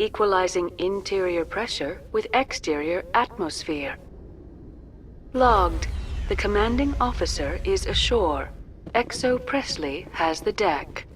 equalizing interior pressure with exterior atmosphere. Logged. The commanding officer is ashore. Exo Presley has the deck.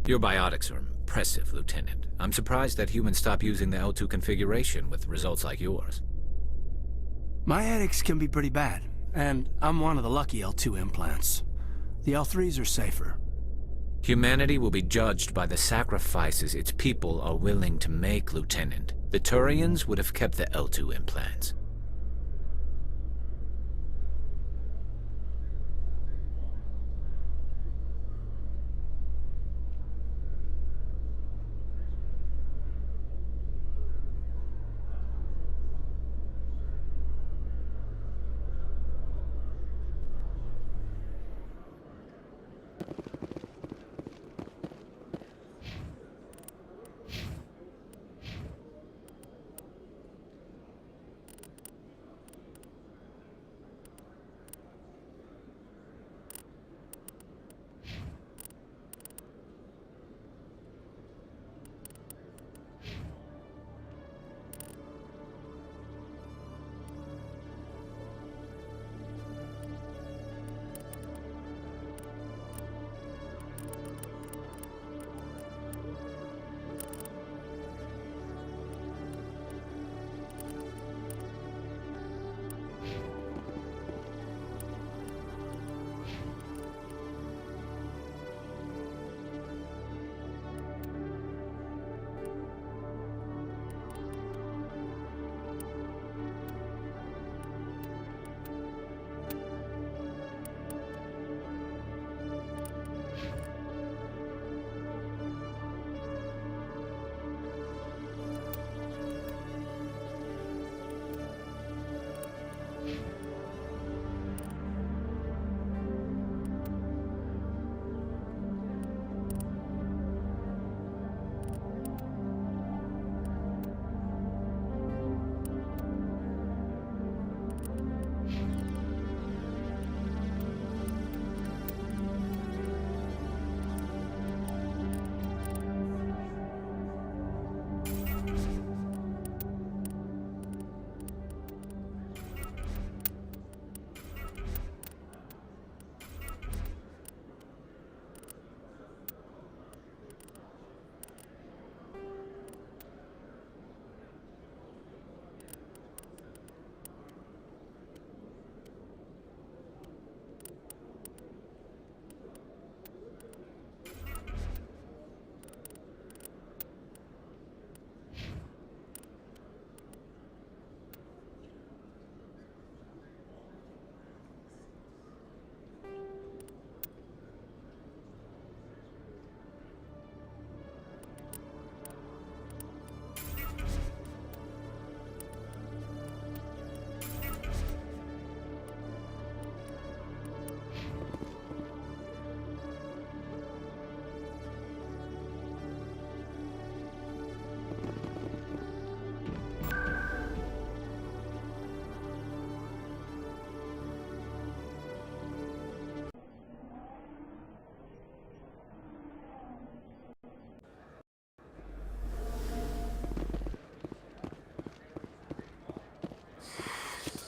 Your biotics are impressive, Lieutenant. I'm surprised that humans stop using the L2 configuration with results like yours. My edicts can be pretty bad, and I'm one of the lucky L2 implants. The L3s are safer. Humanity will be judged by the sacrifices its people are willing to make, Lieutenant. The Turians would have kept the L2 implants.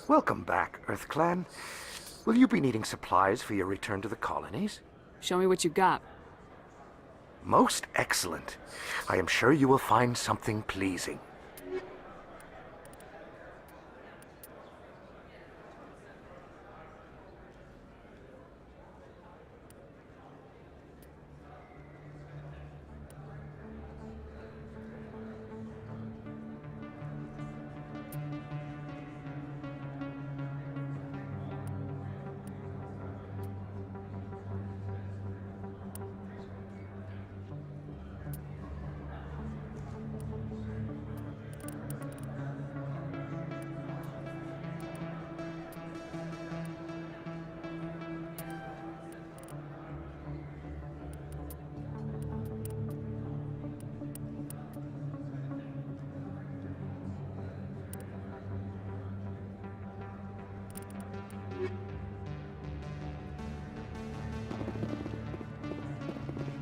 Welcome back, EarthClan. Will you be needing supplies for your return to the colonies? Show me what you got. Most excellent. I am sure you will find something pleasing.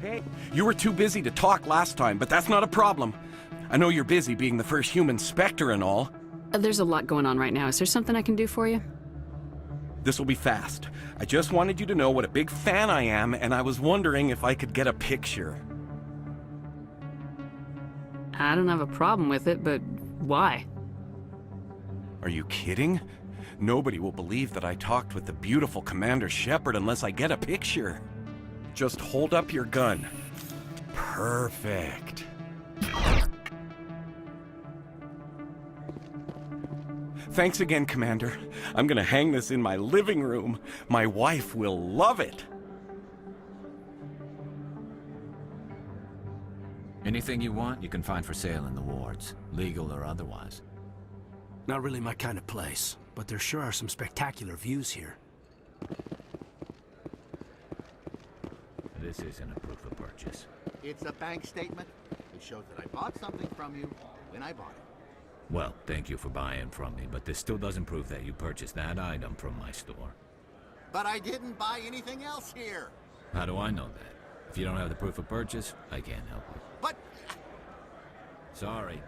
okay? You were too busy to talk last time, but that's not a problem. I know you're busy being the first human Spectre and all. There's a lot going on right now. Is there something I can do for you? This will be fast. I just wanted you to know what a big fan I am, and I was wondering if I could get a picture. I don't have a problem with it, but why? Are you kidding? Nobody will believe that I talked with the beautiful Commander Shepard unless I get a picture. Just hold up your gun. Perfect. Thanks again, Commander. I'm gonna hang this in my living room. My wife will love it. Anything you want, you can find for sale in the wards, legal or otherwise. Not really my kind of place, but there sure are some spectacular views here. This isn't a proof of purchase. It's a bank statement. It shows that I bought something from you when I bought it. Well, thank you for buying from me, but this still doesn't prove that you purchased that item from my store. But I didn't buy anything else here. How do I know that? If you don't have the proof of purchase, I can't help you. But... Sorry.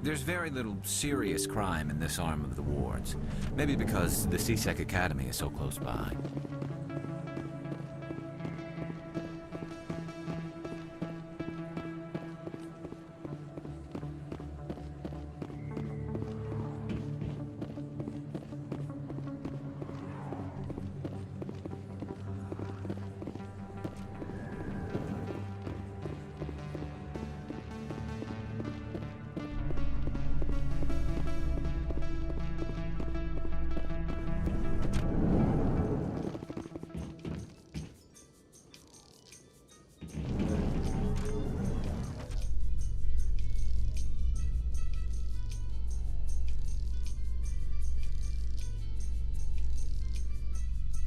There's very little serious crime in this arm of the wards. Maybe because the C-Sec Academy is so close by.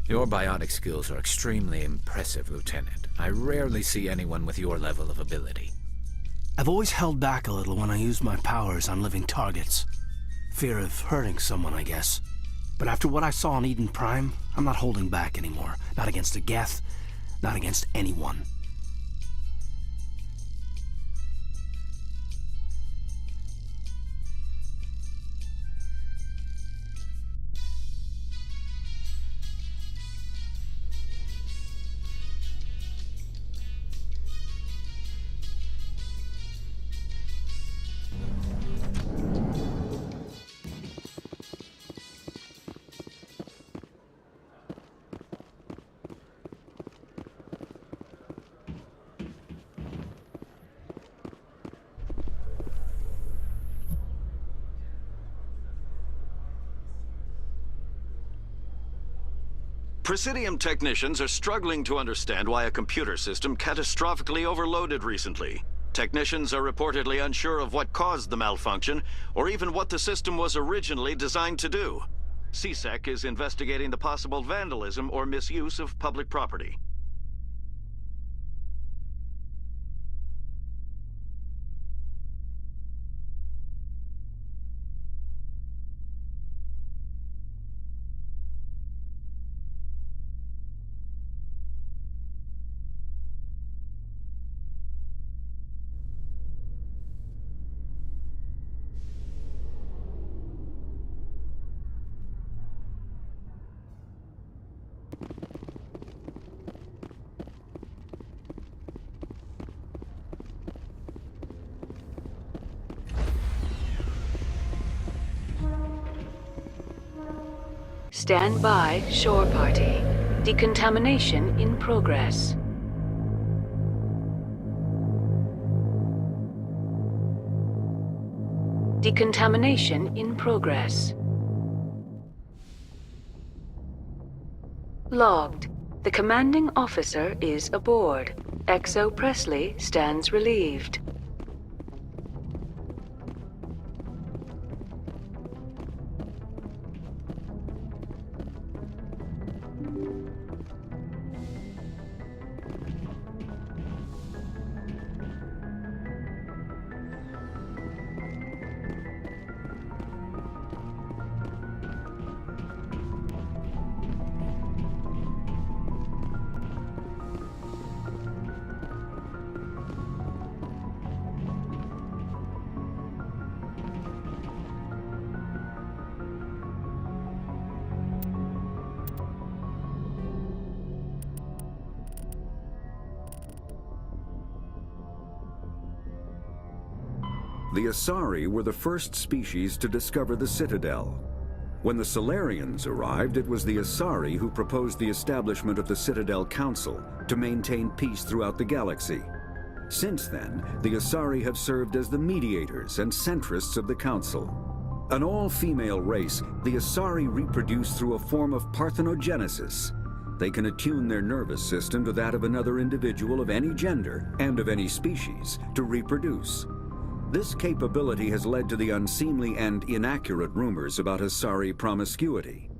Your biotic skills are extremely impressive, Lieutenant. I rarely see anyone with your level of ability. I've always held back a little when I use my powers on living targets. Fear of hurting someone, I guess. But after what I saw on Eden Prime, I'm not holding back anymore. Not against a Geth, not against anyone. Presidium technicians are struggling to understand why a computer system catastrophically overloaded recently. Technicians are reportedly unsure of what caused the malfunction, or even what the system was originally designed to do. C-Sec is investigating the possible vandalism or misuse of public property. Stand by, shore party. Decontamination in progress. Decontamination in progress. Logged. The commanding officer is aboard. XO Presley stands relieved. The Asari were the first species to discover the Citadel. When the Solarians arrived, it was the Asari who proposed the establishment of the Citadel Council to maintain peace throughout the galaxy. Since then, the Asari have served as the mediators and centrists of the Council. An all-female race, the Asari reproduce through a form of parthenogenesis. They can attune their nervous system to that of another individual of any gender and of any species to reproduce. This capability has led to the unseemly and inaccurate rumors about Asari promiscuity.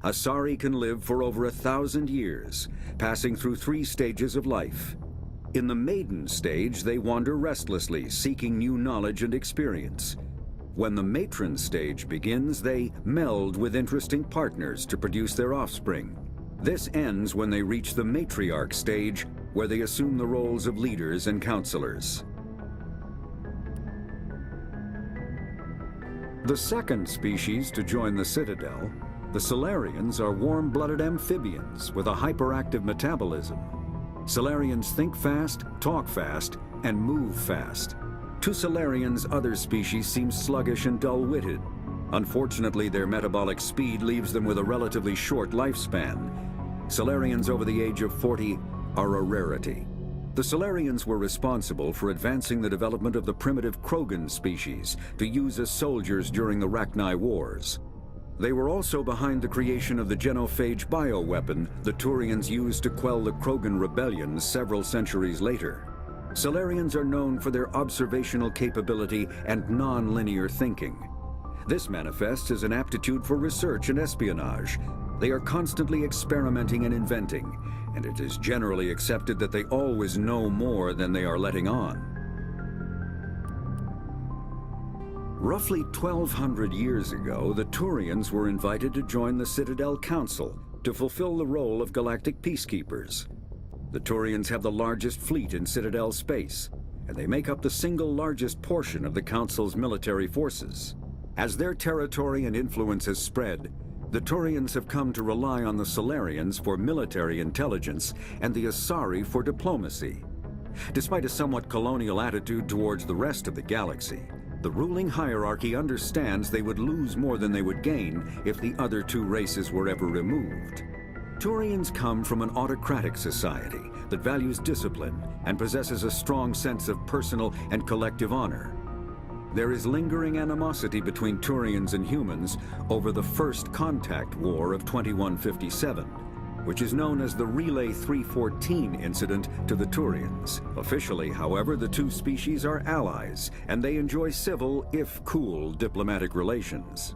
Asari can live for over 1,000 years, passing through 3 stages of life. In the maiden stage, they wander restlessly, seeking new knowledge and experience. When the matron stage begins, they meld with interesting partners to produce their offspring. This ends when they reach the matriarch stage, where they assume the roles of leaders and counselors. The second species to join the Citadel, the Solarians, are warm-blooded amphibians with a hyperactive metabolism. Solarians think fast, talk fast, and move fast. To Solarians, other species seem sluggish and dull-witted. Unfortunately, their metabolic speed leaves them with a relatively short lifespan. Solarians over the age of 40 are a rarity. The Solarians were responsible for advancing the development of the primitive Krogan species to use as soldiers during the Rachni Wars. They were also behind the creation of the genophage bioweapon the Turians used to quell the Krogan rebellions several centuries later. Solarians are known for their observational capability and non-linear thinking. This manifests as an aptitude for research and espionage. They are constantly experimenting and inventing, and it is generally accepted that they always know more than they are letting on. Roughly 1,200 years ago, the Turians were invited to join the Citadel Council to fulfill the role of galactic peacekeepers. The Turians have the largest fleet in Citadel space, and they make up the single largest portion of the Council's military forces. As their territory and influence has spread, the Turians have come to rely on the Solarians for military intelligence and the Asari for diplomacy. Despite a somewhat colonial attitude towards the rest of the galaxy, the ruling hierarchy understands they would lose more than they would gain if the other 2 races were ever removed. Turians come from an autocratic society that values discipline and possesses a strong sense of personal and collective honor. There is lingering animosity between Turians and humans over the First Contact War of 2157, which is known as the Relay 314 incident to the Turians. Officially, however, the 2 species are allies, and they enjoy civil, if cool, diplomatic relations.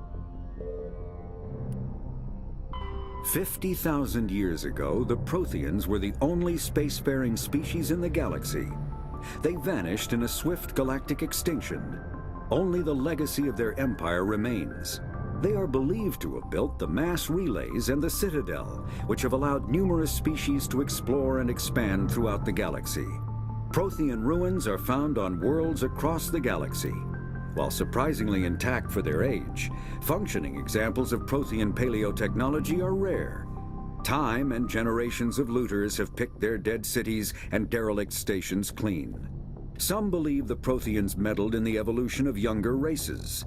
50,000 years ago, the Protheans were the only spacefaring species in the galaxy. They vanished in a swift galactic extinction. Only the legacy of their empire remains. They are believed to have built the mass relays and the Citadel, which have allowed numerous species to explore and expand throughout the galaxy. Prothean ruins are found on worlds across the galaxy. While surprisingly intact for their age, functioning examples of Prothean paleotechnology are rare. Time and generations of looters have picked their dead cities and derelict stations clean. Some believe the Protheans meddled in the evolution of younger races.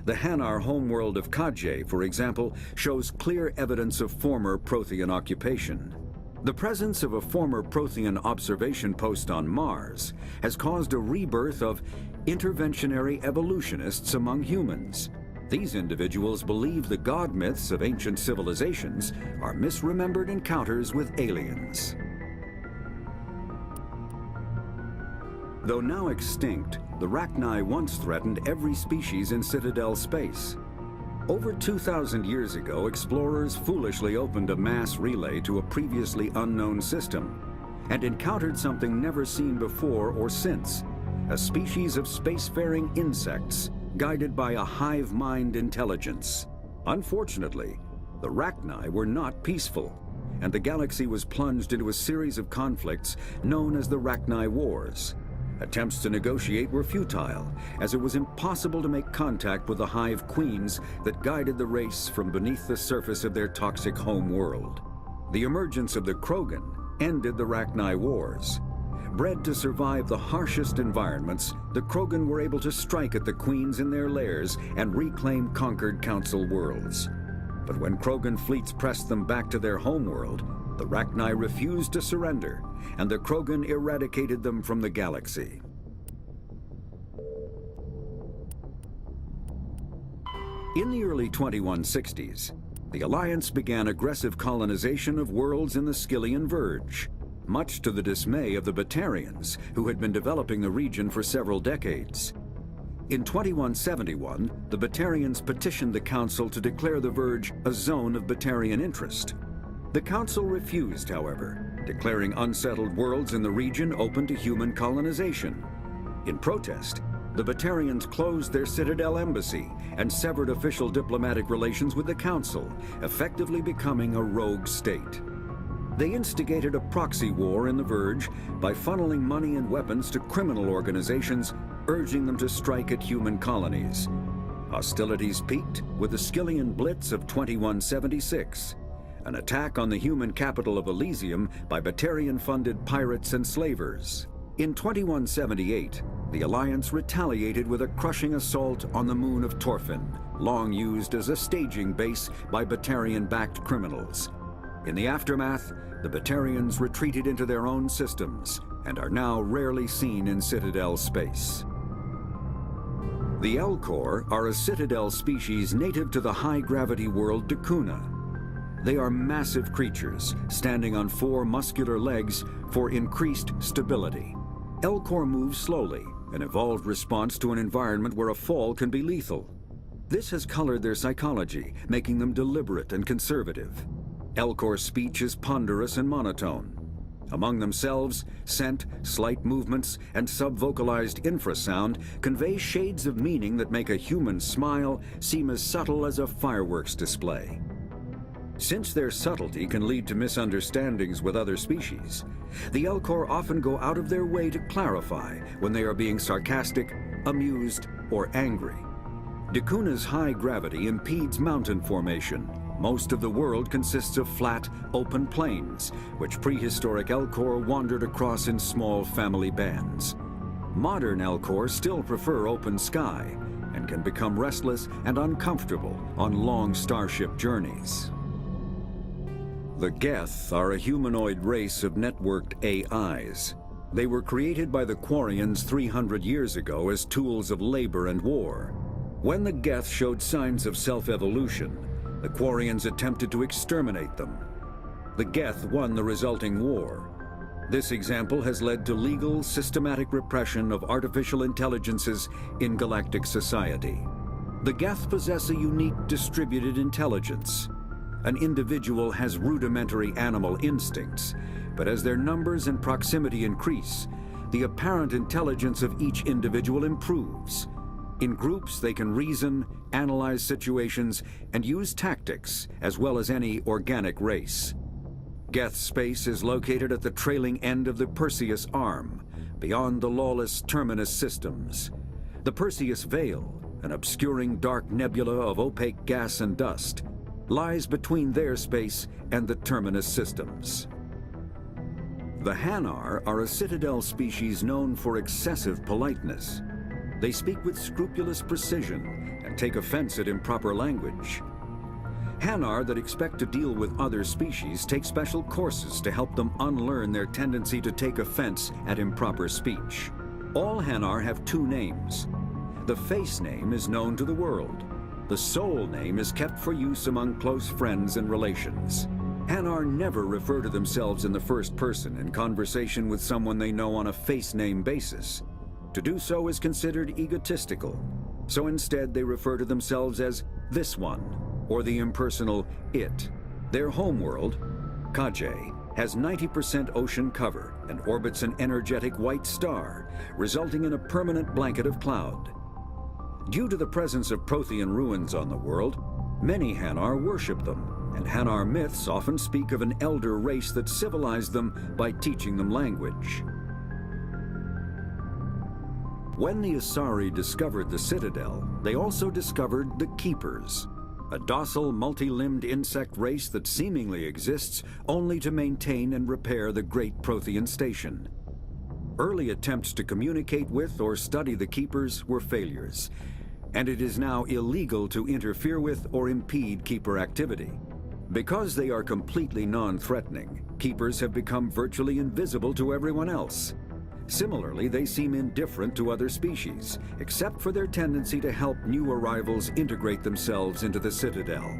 The Hanar homeworld of Kaje, for example, shows clear evidence of former Prothean occupation. The presence of a former Prothean observation post on Mars has caused a rebirth of interventionary evolutionists among humans. These individuals believe the god myths of ancient civilizations are misremembered encounters with aliens. Though now extinct, the Rachni once threatened every species in Citadel space. Over 2,000 years ago, explorers foolishly opened a mass relay to a previously unknown system and encountered something never seen before or since, a species of spacefaring insects guided by a hive mind intelligence. Unfortunately, the Rachni were not peaceful, and the galaxy was plunged into a series of conflicts known as the Rachni Wars. Attempts to negotiate were futile, as it was impossible to make contact with the hive queens that guided the race from beneath the surface of their toxic home world. The emergence of the Krogan ended the Rachni Wars. Bred to survive the harshest environments, the Krogan were able to strike at the queens in their lairs and reclaim conquered Council worlds. But when Krogan fleets pressed them back to their homeworld, the Rachni refused to surrender, and the Krogan eradicated them from the galaxy. In the early 2160s, the Alliance began aggressive colonization of worlds in the Skyllian Verge, much to the dismay of the Batarians, who had been developing the region for several decades. In 2171, the Batarians petitioned the Council to declare the Verge a zone of Batarian interest. The Council refused, however, declaring unsettled worlds in the region open to human colonization. In protest, the Batarians closed their Citadel embassy and severed official diplomatic relations with the Council, effectively becoming a rogue state. They instigated a proxy war in the Verge by funneling money and weapons to criminal organizations, urging them to strike at human colonies. Hostilities peaked with the Skyllian Blitz of 2176, an attack on the human capital of Elysium by Batarian-funded pirates and slavers. In 2178, the Alliance retaliated with a crushing assault on the moon of Torfin, long used as a staging base by Batarian-backed criminals. In the aftermath, the Batarians retreated into their own systems and are now rarely seen in Citadel space. The Elcor are a Citadel species native to the high-gravity world Dakuna. They are massive creatures, standing on 4 muscular legs for increased stability. Elcor move slowly, an evolved response to an environment where a fall can be lethal. This has colored their psychology, making them deliberate and conservative. Elcor speech is ponderous and monotone. Among themselves, scent, slight movements, and sub-vocalized infrasound convey shades of meaning that make a human smile seem as subtle as a fireworks display. Since their subtlety can lead to misunderstandings with other species, the Elcor often go out of their way to clarify when they are being sarcastic, amused, or angry. Dakuna's high gravity impedes mountain formation. Most of the world consists of flat, open plains, which prehistoric Elcor wandered across in small family bands. Modern Elcor still prefer open sky and can become restless and uncomfortable on long starship journeys. The Geth are a humanoid race of networked AIs. They were created by the Quarians 300 years ago as tools of labor and war. When the Geth showed signs of self-evolution, the Quarians attempted to exterminate them. The Geth won the resulting war. This example has led to legal, systematic repression of artificial intelligences in galactic society. The Geth possess a unique distributed intelligence. An individual has rudimentary animal instincts, but as their numbers and proximity increase, the apparent intelligence of each individual improves. In groups, they can reason, analyze situations, and use tactics, as well as any organic race. Geth space is located at the trailing end of the Perseus Arm, beyond the lawless Terminus systems. The Perseus Veil, an obscuring dark nebula of opaque gas and dust, lies between their space and the Terminus systems. The Hanar are a Citadel species known for excessive politeness. They speak with scrupulous precision and take offense at improper language. Hanar that expect to deal with other species take special courses to help them unlearn their tendency to take offense at improper speech. All Hanar have 2 names. The face name is known to the world. The soul name is kept for use among close friends and relations. Hanar never refer to themselves in the first person in conversation with someone they know on a face name basis. To do so is considered egotistical, so instead they refer to themselves as this one, or the impersonal it. Their homeworld, Kajay, has 90% ocean cover and orbits an energetic white star, resulting in a permanent blanket of cloud. Due to the presence of Prothean ruins on the world, many Hanar worship them, and Hanar myths often speak of an elder race that civilized them by teaching them language. When the Asari discovered the Citadel, they also discovered the Keepers, a docile, multi-limbed insect race that seemingly exists only to maintain and repair the Great Prothean Station. Early attempts to communicate with or study the Keepers were failures, and it is now illegal to interfere with or impede Keeper activity. Because they are completely non-threatening, Keepers have become virtually invisible to everyone else. Similarly, they seem indifferent to other species, except for their tendency to help new arrivals integrate themselves into the Citadel.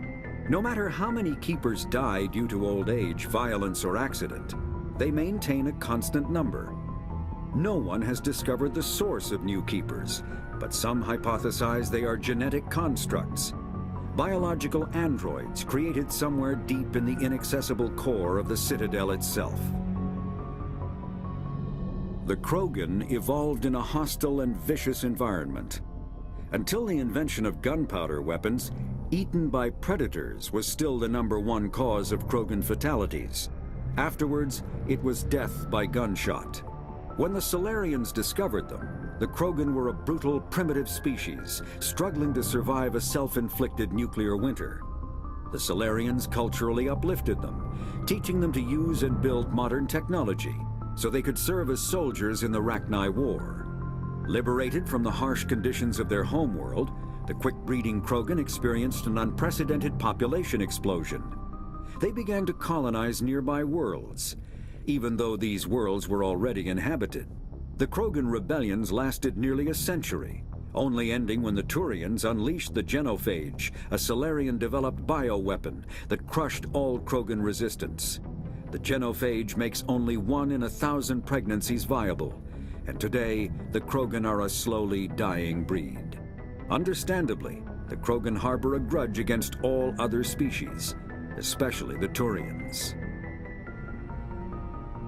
No matter how many Keepers die due to old age, violence, or accident, they maintain a constant number. No one has discovered the source of new Keepers, but some hypothesize they are genetic constructs, biological androids created somewhere deep in the inaccessible core of the Citadel itself. The Krogan evolved in a hostile and vicious environment. Until the invention of gunpowder weapons, eaten by predators was still the #1 cause of Krogan fatalities. Afterwards, it was death by gunshot. When the Solarians discovered them, the Krogan were a brutal, primitive species, struggling to survive a self-inflicted nuclear winter. The Solarians culturally uplifted them, teaching them to use and build modern technology, so they could serve as soldiers in the Rachni War. Liberated from the harsh conditions of their homeworld, the quick-breeding Krogan experienced an unprecedented population explosion. They began to colonize nearby worlds, even though these worlds were already inhabited. The Krogan rebellions lasted nearly a century, only ending when the Turians unleashed the Genophage, a Solarian-developed bioweapon that crushed all Krogan resistance. The Genophage makes only 1 in 1,000 pregnancies viable, and today the Krogan are a slowly dying breed. Understandably, the Krogan harbor a grudge against all other species, especially the Turians.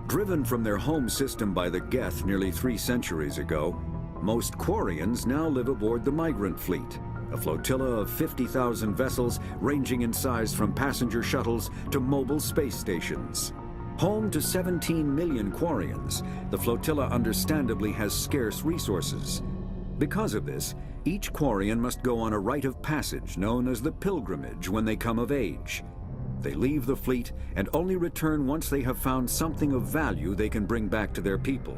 Driven from their home system by the Geth nearly 3 centuries ago, most Quarians now live aboard the Migrant Fleet, a flotilla of 50,000 vessels ranging in size from passenger shuttles to mobile space stations. Home to 17 million Quarians, the flotilla understandably has scarce resources. Because of this, each Quarian must go on a rite of passage known as the Pilgrimage when they come of age. They leave the fleet and only return once they have found something of value they can bring back to their people.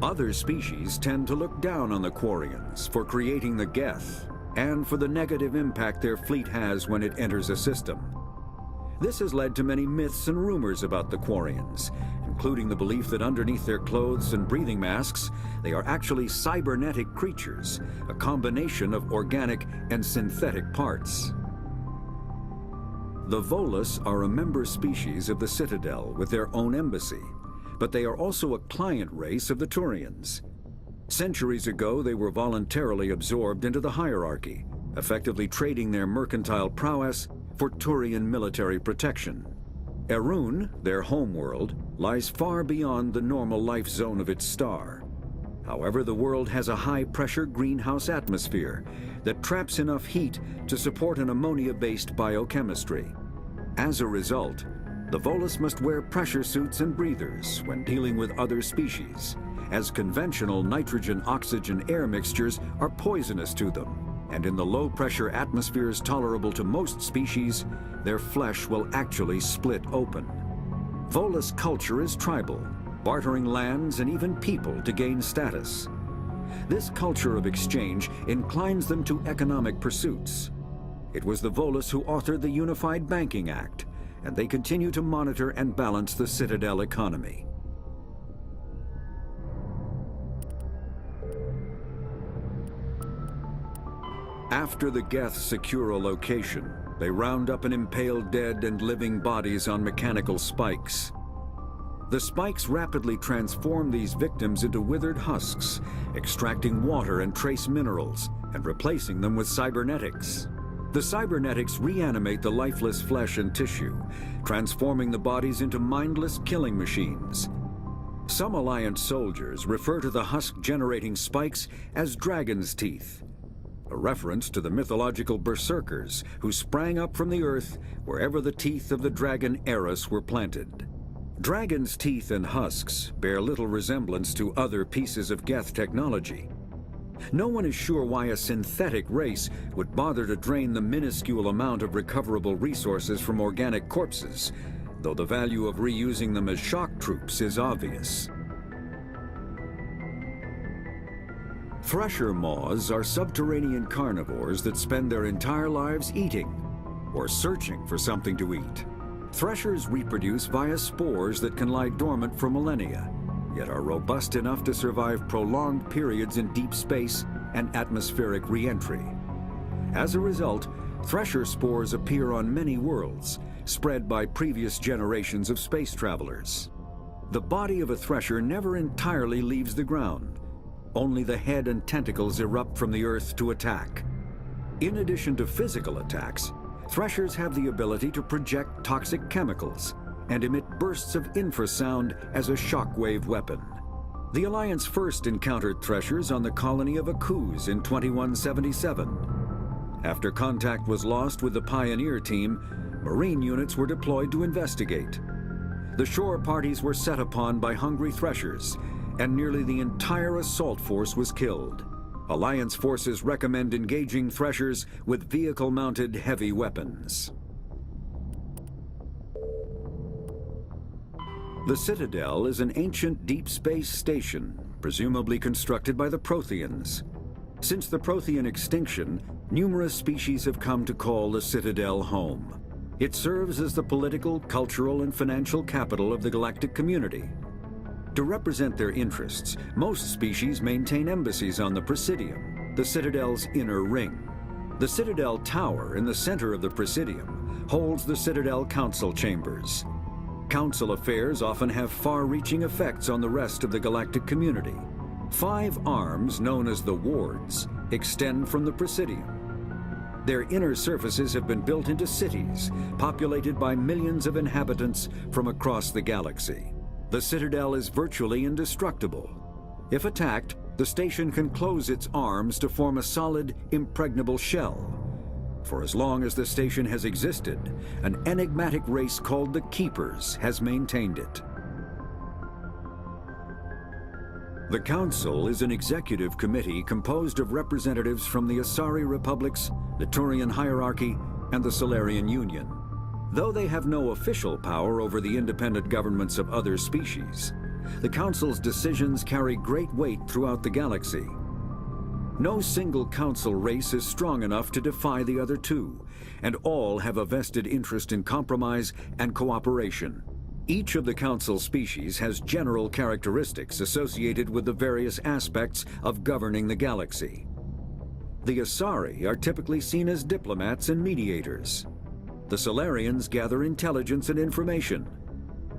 Other species tend to look down on the Quarians for creating the Geth, and for the negative impact their fleet has when it enters a system. This has led to many myths and rumors about the Quarians, including the belief that underneath their clothes and breathing masks, they are actually cybernetic creatures, a combination of organic and synthetic parts. The Volus are a member species of the Citadel with their own embassy, but they are also a client race of the Turians. Centuries ago, they were voluntarily absorbed into the hierarchy, effectively trading their mercantile prowess for Turian military protection. Erun, their homeworld, lies far beyond the normal life zone of its star. However, the world has a high-pressure greenhouse atmosphere that traps enough heat to support an ammonia-based biochemistry. As a result, the Volus must wear pressure suits and breathers when dealing with other species, as conventional nitrogen-oxygen air mixtures are poisonous to them, and in the low-pressure atmospheres tolerable to most species, their flesh will actually split open. Volus culture is tribal, bartering lands and even people to gain status. This culture of exchange inclines them to economic pursuits. It was the Volus who authored the Unified Banking Act, and they continue to monitor and balance the Citadel economy. After the Geth secure a location, they round up and impale dead and living bodies on mechanical spikes. The spikes rapidly transform these victims into withered husks, extracting water and trace minerals, and replacing them with cybernetics. The cybernetics reanimate the lifeless flesh and tissue, transforming the bodies into mindless killing machines. Some Alliance soldiers refer to the husk-generating spikes as dragon's teeth, a reference to the mythological berserkers who sprang up from the earth wherever the teeth of the dragon Eris were planted. Dragon's teeth and husks bear little resemblance to other pieces of Geth technology. No one is sure why a synthetic race would bother to drain the minuscule amount of recoverable resources from organic corpses, though the value of reusing them as shock troops is obvious. Thresher moths are subterranean carnivores that spend their entire lives eating or searching for something to eat. Threshers reproduce via spores that can lie dormant for millennia, yet are robust enough to survive prolonged periods in deep space and atmospheric re-entry. As a result, thresher spores appear on many worlds, spread by previous generations of space travelers. The body of a thresher never entirely leaves the ground. Only the head and tentacles erupt from the Earth to attack. In addition to physical attacks, threshers have the ability to project toxic chemicals and emit bursts of infrasound as a shockwave weapon. The Alliance first encountered threshers on the colony of Akuz in 2177. After contact was lost with the Pioneer team, Marine units were deployed to investigate. The shore parties were set upon by hungry threshers, and nearly the entire assault force was killed. Alliance forces recommend engaging threshers with vehicle-mounted heavy weapons. The Citadel is an ancient deep space station, presumably constructed by the Protheans. Since the Prothean extinction, numerous species have come to call the Citadel home. It serves as the political, cultural, and financial capital of the galactic community. To represent their interests, most species maintain embassies on the Presidium, the Citadel's inner ring. The Citadel Tower in the center of the Presidium holds the Citadel Council chambers. Council affairs often have far-reaching effects on the rest of the galactic community. 5 arms, known as the wards, extend from the Presidium. Their inner surfaces have been built into cities, populated by millions of inhabitants from across the galaxy. The Citadel is virtually indestructible. If attacked, the station can close its arms to form a solid, impregnable shell. For as long as the station has existed, an enigmatic race called the Keepers has maintained it. The Council is an executive committee composed of representatives from the Asari Republics, the Turian Hierarchy, and the Solarian Union. Though they have no official power over the independent governments of other species, the Council's decisions carry great weight throughout the galaxy. No single Council race is strong enough to defy the other two, and all have a vested interest in compromise and cooperation. Each of the Council species has general characteristics associated with the various aspects of governing the galaxy. The Asari are typically seen as diplomats and mediators. The Solarians gather intelligence and information.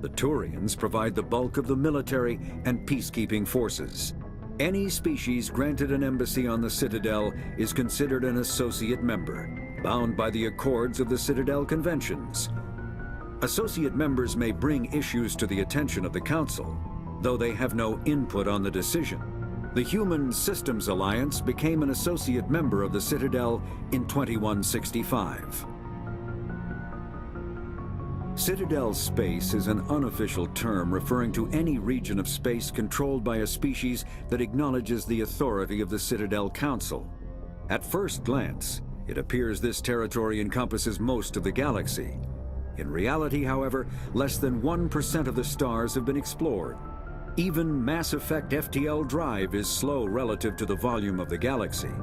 The Turians provide the bulk of the military and peacekeeping forces. Any species granted an embassy on the Citadel is considered an associate member, bound by the accords of the Citadel Conventions. Associate members may bring issues to the attention of the Council, though they have no input on the decision. The Human Systems Alliance became an associate member of the Citadel in 2165. Citadel space is an unofficial term referring to any region of space controlled by a species that acknowledges the authority of the Citadel Council. At first glance, it appears this territory encompasses most of the galaxy. In reality, however, less than 1% of the stars have been explored. Even Mass Effect FTL drive is slow relative to the volume of the galaxy.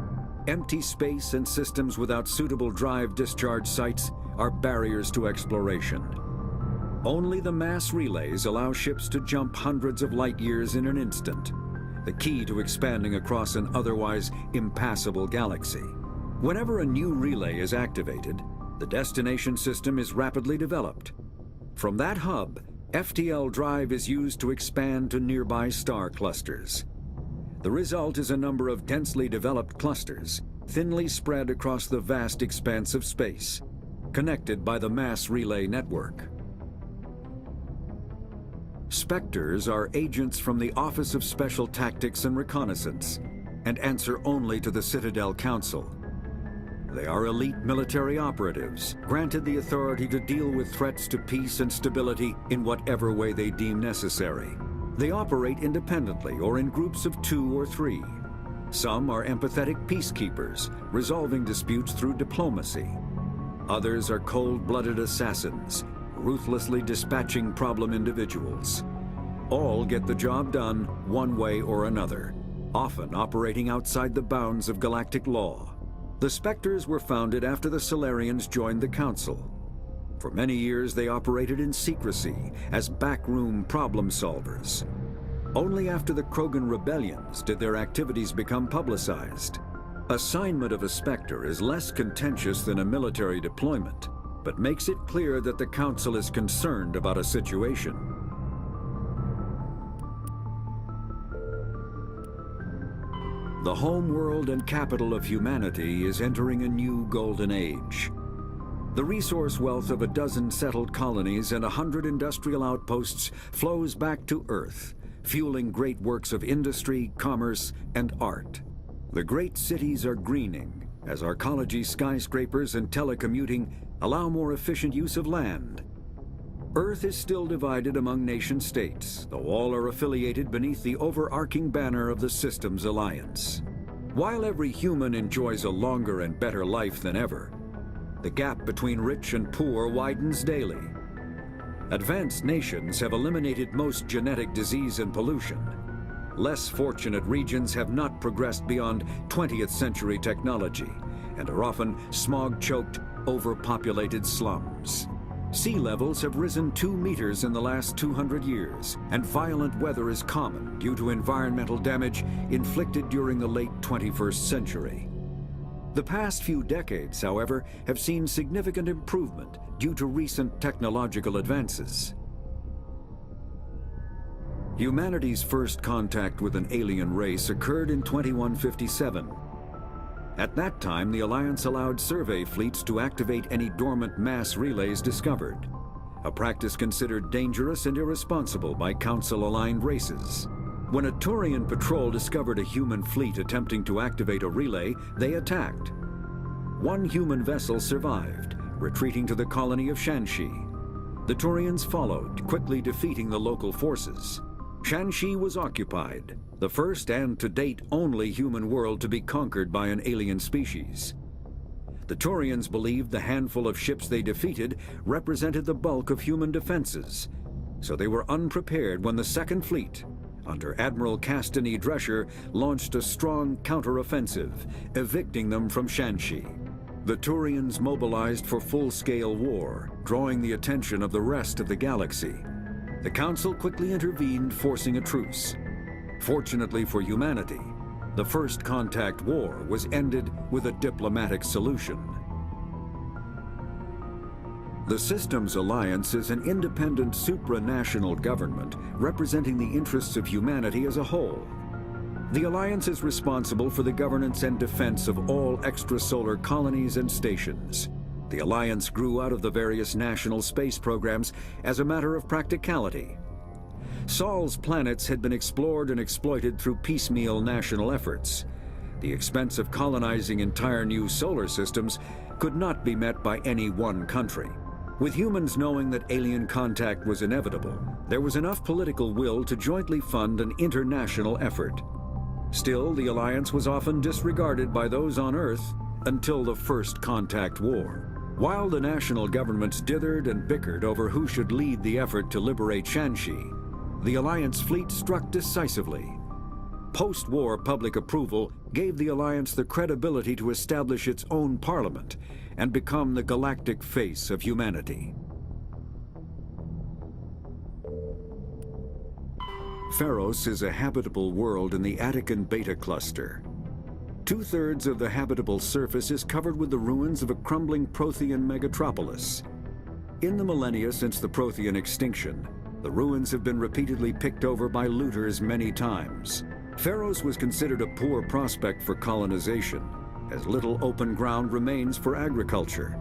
Empty space and systems without suitable drive discharge sites are barriers to exploration. Only the mass relays allow ships to jump hundreds of light years in an instant, the key to expanding across an otherwise impassable galaxy. Whenever a new relay is activated, the destination system is rapidly developed. From that hub, FTL drive is used to expand to nearby star clusters. The result is a number of densely developed clusters, thinly spread across the vast expanse of space, connected by the mass relay network. Spectres are agents from the Office of Special Tactics and Reconnaissance, and answer only to the Citadel Council. They are elite military operatives, granted the authority to deal with threats to peace and stability in whatever way they deem necessary. They operate independently or in groups of 2 or 3. Some are empathetic peacekeepers, resolving disputes through diplomacy. Others are cold-blooded assassins, ruthlessly dispatching problem individuals. All get the job done one way or another, often operating outside the bounds of galactic law. The Spectres were founded after the Solarians joined the Council. For many years, they operated in secrecy as backroom problem solvers. Only after the Krogan rebellions did their activities become publicized. Assignment of a Spectre is less contentious than a military deployment, but makes it clear that the Council is concerned about a situation. The home world and capital of humanity is entering a new golden age. The resource wealth of a dozen settled colonies and 100 industrial outposts flows back to Earth, fueling great works of industry, commerce, and art. The great cities are greening as arcology skyscrapers and telecommuting allow more efficient use of land. Earth is still divided among nation-states, though all are affiliated beneath the overarching banner of the Systems Alliance. While every human enjoys a longer and better life than ever, the gap between rich and poor widens daily. Advanced nations have eliminated most genetic disease and pollution. Less fortunate regions have not progressed beyond 20th century technology and are often smog-choked, overpopulated slums. Sea levels have risen 2 meters in the last 200 years, and violent weather is common due to environmental damage inflicted during the late 21st century. The past few decades, however, have seen significant improvement due to recent technological advances. Humanity's first contact with an alien race occurred in 2157. At that time, the Alliance allowed survey fleets to activate any dormant mass relays discovered, a practice considered dangerous and irresponsible by Council-aligned races. When a Turian patrol discovered a human fleet attempting to activate a relay, they attacked. One human vessel survived, retreating to the colony of Shanxi. The Turians followed, quickly defeating the local forces. Shanxi was occupied, the first and to date only human world to be conquered by an alien species. The Turians believed the handful of ships they defeated represented the bulk of human defenses, so they were unprepared when the Second Fleet, under Admiral Castany Drescher, launched a strong counteroffensive, evicting them from Shanxi. The Turians mobilized for full-scale war, drawing the attention of the rest of the galaxy. The Council quickly intervened, forcing a truce. Fortunately for humanity, the First Contact War was ended with a diplomatic solution. The Systems Alliance is an independent supranational government representing the interests of humanity as a whole. The Alliance is responsible for the governance and defense of all extrasolar colonies and stations. The Alliance grew out of the various national space programs as a matter of practicality. Sol's planets had been explored and exploited through piecemeal national efforts. The expense of colonizing entire new solar systems could not be met by any one country. With humans knowing that alien contact was inevitable, there was enough political will to jointly fund an international effort. Still, the Alliance was often disregarded by those on Earth until the First Contact War. While the national governments dithered and bickered over who should lead the effort to liberate Shanxi, the Alliance fleet struck decisively. Post-war public approval gave the Alliance the credibility to establish its own parliament and become the galactic face of humanity. Pharos is a habitable world in the Attican Beta Cluster. 2/3 of the habitable surface is covered with the ruins of a crumbling Prothean megatropolis. In the millennia since the Prothean extinction, the ruins have been repeatedly picked over by looters many times. Pharos was considered a poor prospect for colonization, as little open ground remains for agriculture.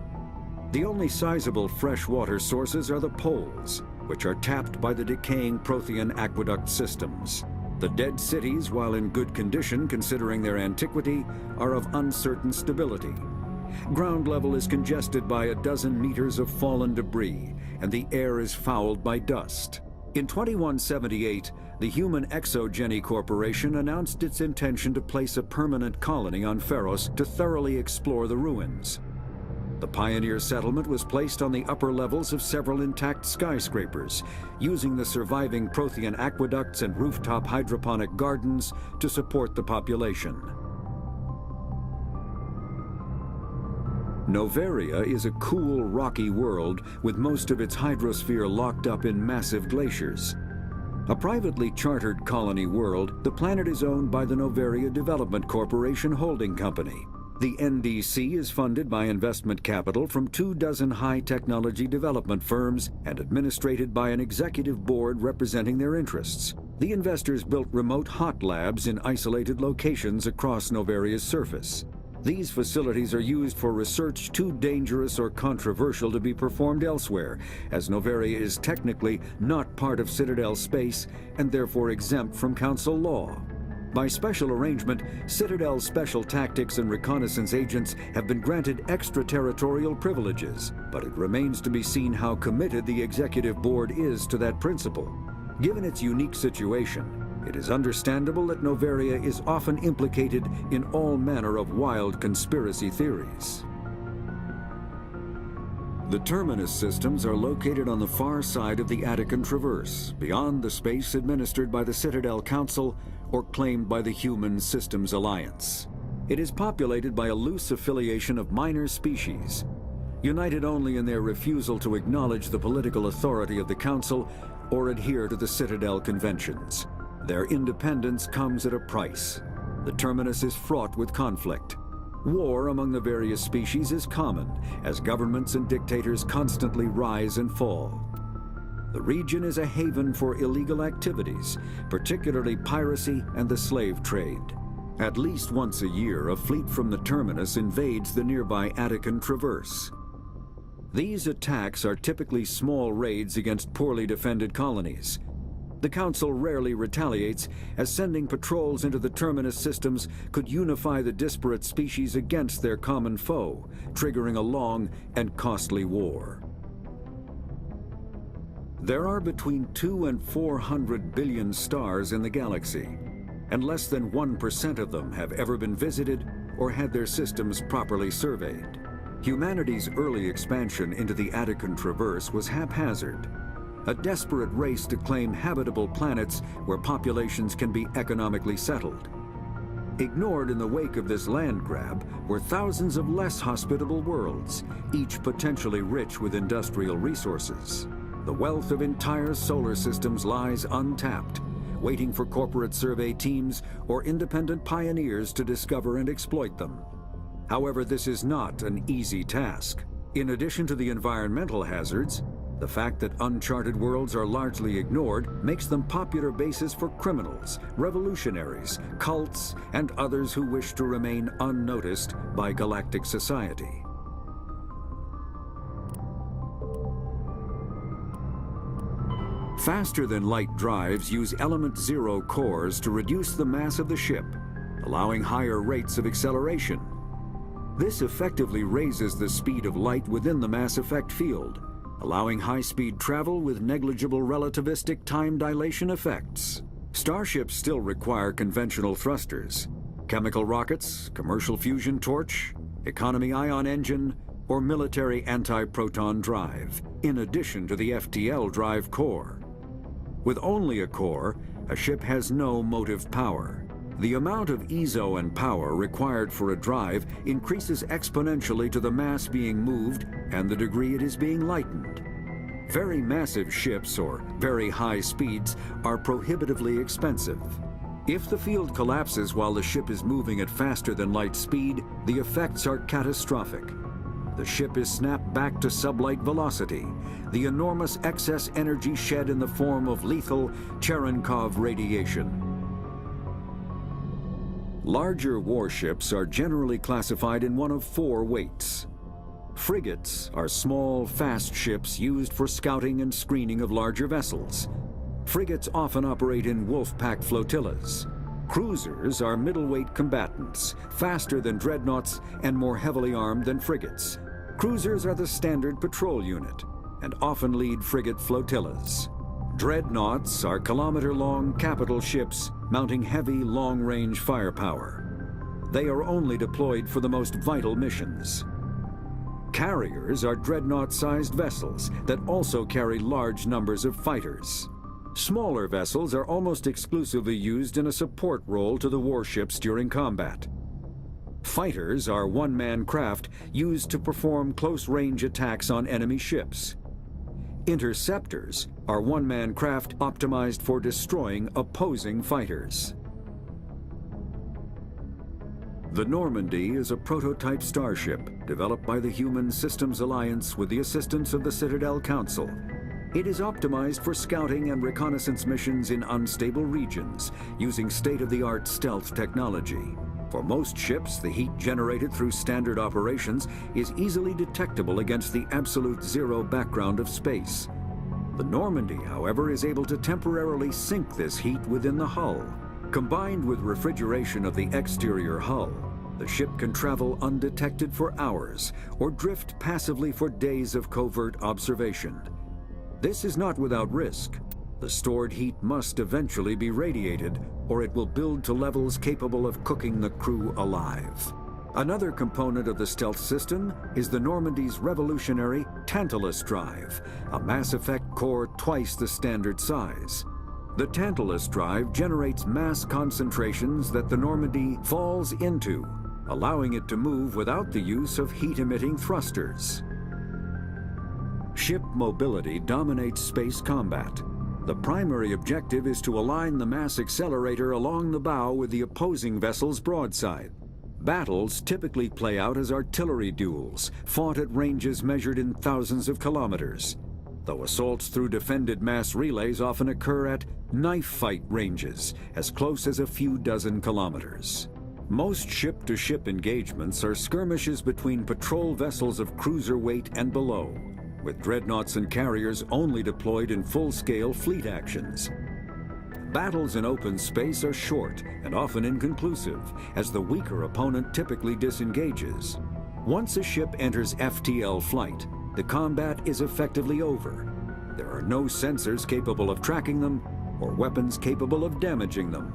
The only sizable freshwater sources are the poles, which are tapped by the decaying Prothean aqueduct systems. The dead cities, while in good condition considering their antiquity, are of uncertain stability. Ground level is congested by a dozen meters of fallen debris, and the air is fouled by dust. In 2178, the Human Exogeny Corporation announced its intention to place a permanent colony on Pharos to thoroughly explore the ruins. The pioneer settlement was placed on the upper levels of several intact skyscrapers, using the surviving Prothean aqueducts and rooftop hydroponic gardens to support the population. Noveria is a cool, rocky world with most of its hydrosphere locked up in massive glaciers. A privately chartered colony world, the planet is owned by the Noveria Development Corporation Holding Company. The NDC is funded by investment capital from 24 high-technology development firms and administrated by an executive board representing their interests. The investors built remote hot labs in isolated locations across Noveria's surface. These facilities are used for research too dangerous or controversial to be performed elsewhere, as Noveria is technically not part of Citadel space and therefore exempt from Council law. By special arrangement, Citadel's special tactics and reconnaissance agents have been granted extraterritorial privileges, but it remains to be seen how committed the executive board is to that principle. Given its unique situation, it is understandable that Noveria is often implicated in all manner of wild conspiracy theories. The terminus systems are located on the far side of the Attican Traverse, beyond the space administered by the Citadel Council or claimed by the Human Systems Alliance. It is populated by a loose affiliation of minor species, united only in their refusal to acknowledge the political authority of the Council or adhere to the Citadel conventions. Their independence comes at a price. The terminus is fraught with conflict. War among the various species is common, as governments and dictators constantly rise and fall. The region is a haven for illegal activities, particularly piracy and the slave trade. At least once a year, a fleet from the terminus invades the nearby Attican Traverse. These attacks are typically small raids against poorly defended colonies. The Council rarely retaliates, as sending patrols into the terminus systems could unify the disparate species against their common foe, triggering a long and costly war. There are between 200 and 400 billion stars in the galaxy, and less than 1% of them have ever been visited or had their systems properly surveyed. Humanity's early expansion into the Attican Traverse was haphazard, a desperate race to claim habitable planets where populations can be economically settled. Ignored in the wake of this land grab were thousands of less hospitable worlds, each potentially rich with industrial resources. The wealth of entire solar systems lies untapped, waiting for corporate survey teams or independent pioneers to discover and exploit them. However, this is not an easy task. In addition to the environmental hazards, the fact that uncharted worlds are largely ignored makes them popular bases for criminals, revolutionaries, cults, and others who wish to remain unnoticed by galactic society. Faster-than-light drives use element zero cores to reduce the mass of the ship, allowing higher rates of acceleration. This effectively raises the speed of light within the mass effect field, allowing high-speed travel with negligible relativistic time dilation effects. Starships still require conventional thrusters, chemical rockets, commercial fusion torch, economy ion engine, or military anti-proton drive, in addition to the FTL drive core. With only a core, a ship has no motive power. The amount of ESO and power required for a drive increases exponentially to the mass being moved and the degree it is being lightened. Very massive ships, or very high speeds, are prohibitively expensive. If the field collapses while the ship is moving at faster than light speed, the effects are catastrophic. The ship is snapped back to sublight velocity, the enormous excess energy shed in the form of lethal Cherenkov radiation. Larger warships are generally classified in one of four weights. Frigates are small, fast ships used for scouting and screening of larger vessels. Frigates often operate in wolf-pack flotillas. Cruisers are middleweight combatants, faster than dreadnoughts and more heavily armed than frigates. Cruisers are the standard patrol unit and often lead frigate flotillas. Dreadnoughts are kilometer-long capital ships mounting heavy, long-range firepower. They are only deployed for the most vital missions. Carriers are dreadnought-sized vessels that also carry large numbers of fighters. Smaller vessels are almost exclusively used in a support role to the warships during combat. Fighters are one-man craft used to perform close-range attacks on enemy ships. Interceptors are one-man craft optimized for destroying opposing fighters. The Normandy is a prototype starship developed by the Human Systems Alliance with the assistance of the Citadel Council. It is optimized for scouting and reconnaissance missions in unstable regions using state-of-the-art stealth technology. For most ships, the heat generated through standard operations is easily detectable against the absolute zero background of space. The Normandy, however, is able to temporarily sink this heat within the hull. Combined with refrigeration of the exterior hull, the ship can travel undetected for hours or drift passively for days of covert observation. This is not without risk. The stored heat must eventually be radiated, or it will build to levels capable of cooking the crew alive. Another component of the stealth system is the Normandy's revolutionary Tantalus drive, a Mass Effect core twice the standard size. The Tantalus drive generates mass concentrations that the Normandy falls into, allowing it to move without the use of heat-emitting thrusters. Ship mobility dominates space combat. The primary objective is to align the mass accelerator along the bow with the opposing vessel's broadside. Battles typically play out as artillery duels, fought at ranges measured in thousands of kilometers, though assaults through defended mass relays often occur at knife fight ranges, as close as a few dozen kilometers. Most ship-to-ship engagements are skirmishes between patrol vessels of cruiser weight and below, with dreadnoughts and carriers only deployed in full-scale fleet actions. Battles in open space are short and often inconclusive, as the weaker opponent typically disengages. Once a ship enters FTL flight, the combat is effectively over. There are no sensors capable of tracking them or weapons capable of damaging them.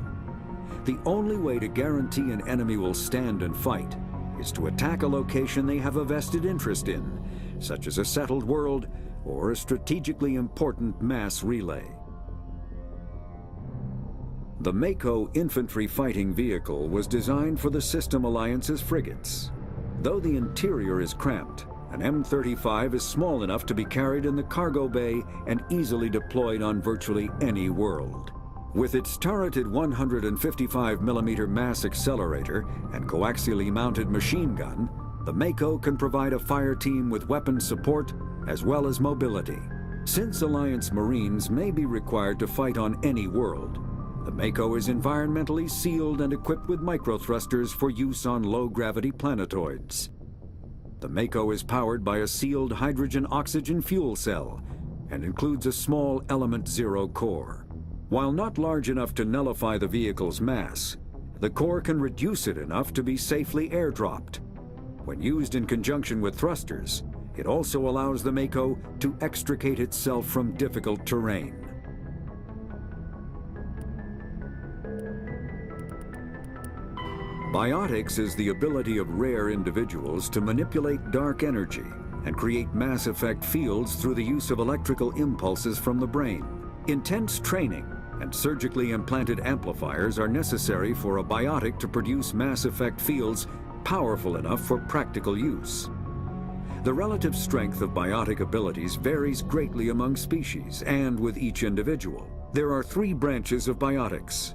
The only way to guarantee an enemy will stand and fight is to attack a location they have a vested interest in, such as a settled world or a strategically important mass relay. The Mako infantry fighting vehicle was designed for the System Alliance's frigates. Though the interior is cramped, an M35 is small enough to be carried in the cargo bay and easily deployed on virtually any world. With its turreted 155mm mass accelerator and coaxially mounted machine gun, the Mako can provide a fire team with weapon support as well as mobility. Since Alliance Marines may be required to fight on any world, the Mako is environmentally sealed and equipped with microthrusters for use on low-gravity planetoids. The Mako is powered by a sealed hydrogen-oxygen fuel cell and includes a small Element Zero core. While not large enough to nullify the vehicle's mass, the core can reduce it enough to be safely airdropped. When used in conjunction with thrusters, it also allows the Mako to extricate itself from difficult terrain. Biotics is the ability of rare individuals to manipulate dark energy and create Mass Effect fields through the use of electrical impulses from the brain. Intense training and surgically implanted amplifiers are necessary for a biotic to produce Mass Effect fields powerful enough for practical use. The relative strength of biotic abilities varies greatly among species and with each individual. There are 3 branches of biotics.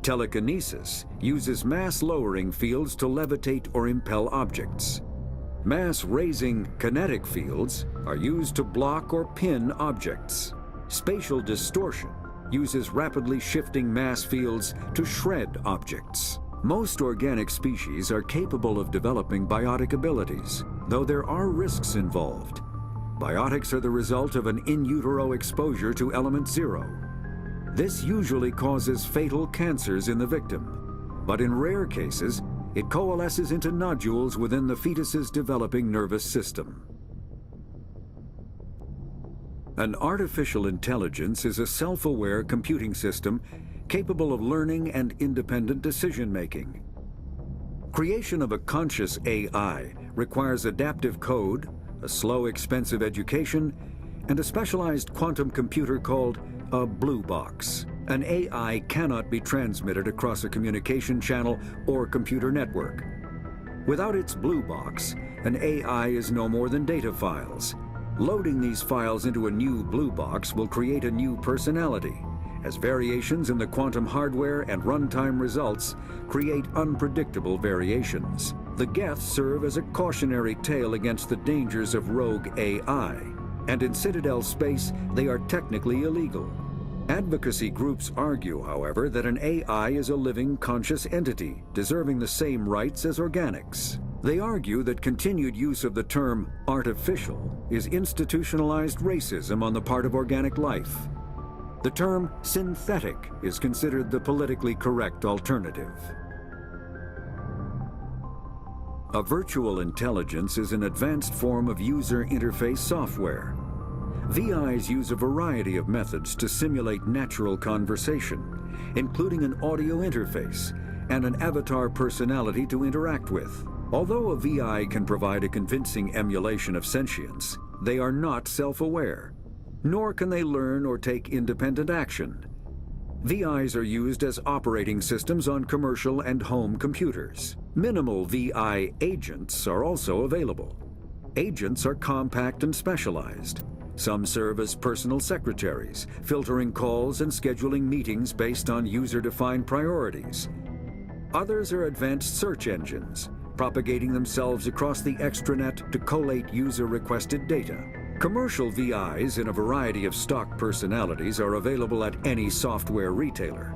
Telekinesis uses mass-lowering fields to levitate or impel objects. Mass-raising kinetic fields are used to block or pin objects. Spatial distortion uses rapidly shifting mass fields to shred objects. Most organic species are capable of developing biotic abilities, though there are risks involved. Biotics are the result of an in utero exposure to Element Zero. This usually causes fatal cancers in the victim, but in rare cases, it coalesces into nodules within the fetus's developing nervous system. An artificial intelligence is a self-aware computing system capable of learning and independent decision-making. Creation of a conscious AI requires adaptive code, a slow, expensive education, and a specialized quantum computer called a blue box. An AI cannot be transmitted across a communication channel or computer network. Without its blue box, an AI is no more than data files. Loading these files into a new blue box will create a new personality, as variations in the quantum hardware and runtime results create unpredictable variations. The Geths serve as a cautionary tale against the dangers of rogue AI, and in Citadel space, they are technically illegal. Advocacy groups argue, however, that an AI is a living, conscious entity, deserving the same rights as organics. They argue that continued use of the term artificial is institutionalized racism on the part of organic life. The term synthetic is considered the politically correct alternative. A virtual intelligence is an advanced form of user interface software. VIs use a variety of methods to simulate natural conversation, including an audio interface and an avatar personality to interact with. Although a VI can provide a convincing emulation of sentience, they are not self-aware, nor can they learn or take independent action. VIs are used as operating systems on commercial and home computers. Minimal VI agents are also available. Agents are compact and specialized. Some serve as personal secretaries, filtering calls and scheduling meetings based on user-defined priorities. Others are advanced search engines, propagating themselves across the extranet to collate user-requested data. Commercial VIs in a variety of stock personalities are available at any software retailer.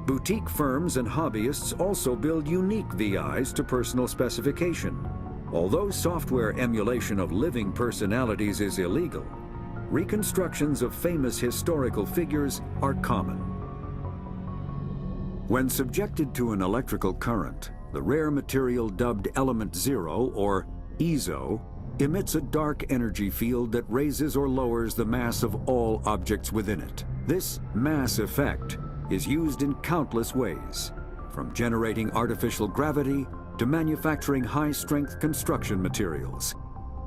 Boutique firms and hobbyists also build unique VIs to personal specification. Although software emulation of living personalities is illegal, reconstructions of famous historical figures are common. When subjected to an electrical current, the rare material dubbed Element Zero, or EZO, emits a dark energy field that raises or lowers the mass of all objects within it. This mass effect is used in countless ways, from generating artificial gravity to manufacturing high-strength construction materials.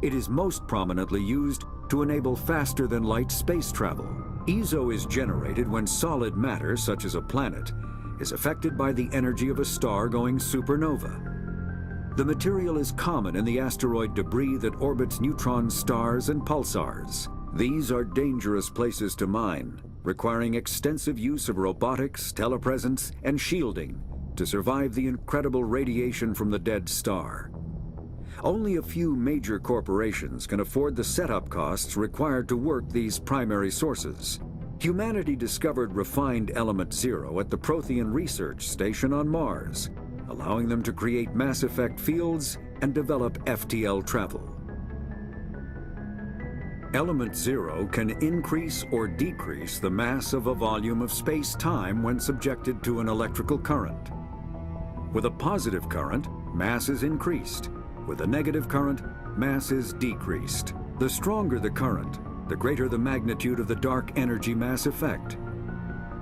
It is most prominently used to enable faster-than-light space travel. EZO is generated when solid matter, such as a planet, is affected by the energy of a star going supernova. The material is common in the asteroid debris that orbits neutron stars and pulsars. These are dangerous places to mine, requiring extensive use of robotics, telepresence, and shielding to survive the incredible radiation from the dead star. Only a few major corporations can afford the setup costs required to work these primary sources. Humanity discovered refined Element Zero at the Prothean Research Station on Mars, allowing them to create mass effect fields and develop FTL travel. Element Zero can increase or decrease the mass of a volume of space-time when subjected to an electrical current. With a positive current, mass is increased. With a negative current, mass is decreased. The stronger the current, the greater the magnitude of the dark energy mass effect.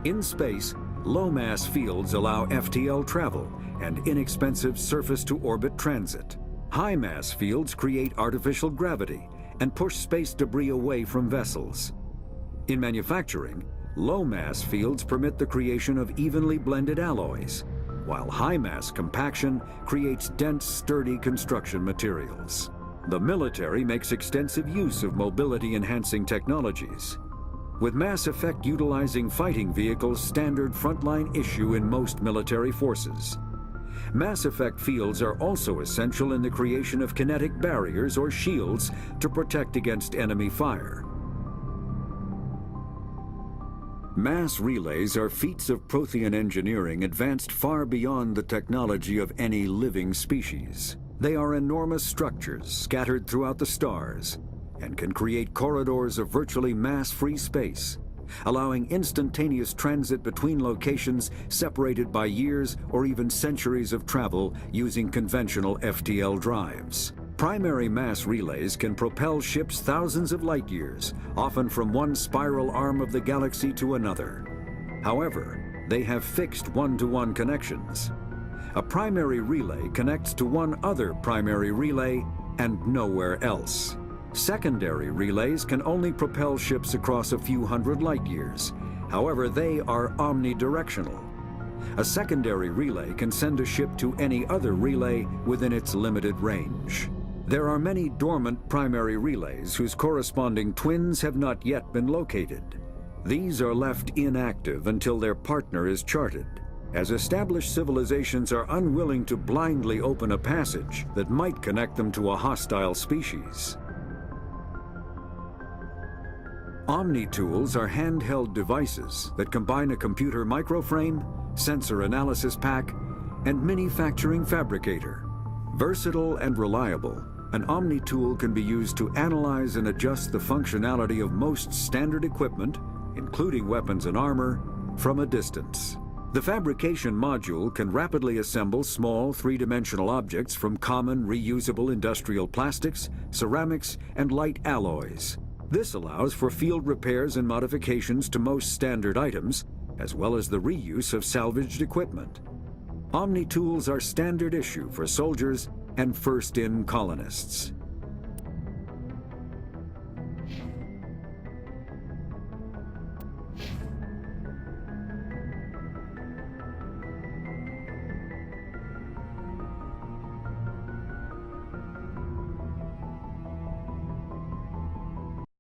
In space, low-mass fields allow FTL travel and inexpensive surface-to-orbit transit. High-mass fields create artificial gravity and push space debris away from vessels. In manufacturing, low-mass fields permit the creation of evenly blended alloys, while high-mass compaction creates dense, sturdy construction materials. The military makes extensive use of mobility-enhancing technologies, with mass effect utilizing fighting vehicles standard frontline issue in most military forces. Mass effect fields are also essential in the creation of kinetic barriers or shields to protect against enemy fire. Mass relays are feats of Prothean engineering advanced far beyond the technology of any living species. They are enormous structures scattered throughout the stars and can create corridors of virtually mass-free space, allowing instantaneous transit between locations separated by years or even centuries of travel using conventional FTL drives. Primary mass relays can propel ships thousands of light years, often from one spiral arm of the galaxy to another. However, they have fixed one-to-one connections. A primary relay connects to one other primary relay and nowhere else. Secondary relays can only propel ships across a few hundred light years. However, they are omnidirectional. A secondary relay can send a ship to any other relay within its limited range. There are many dormant primary relays whose corresponding twins have not yet been located. These are left inactive until their partner is charted, as established civilizations are unwilling to blindly open a passage that might connect them to a hostile species. Omni-tools are handheld devices that combine a computer microframe, sensor analysis pack, and manufacturing fabricator. Versatile and reliable, an Omni-tool can be used to analyze and adjust the functionality of most standard equipment, including weapons and armor, from a distance. The fabrication module can rapidly assemble small three-dimensional objects from common reusable industrial plastics, ceramics, and light alloys. This allows for field repairs and modifications to most standard items, as well as the reuse of salvaged equipment. Omni-tools are standard issue for soldiers and first-in colonists.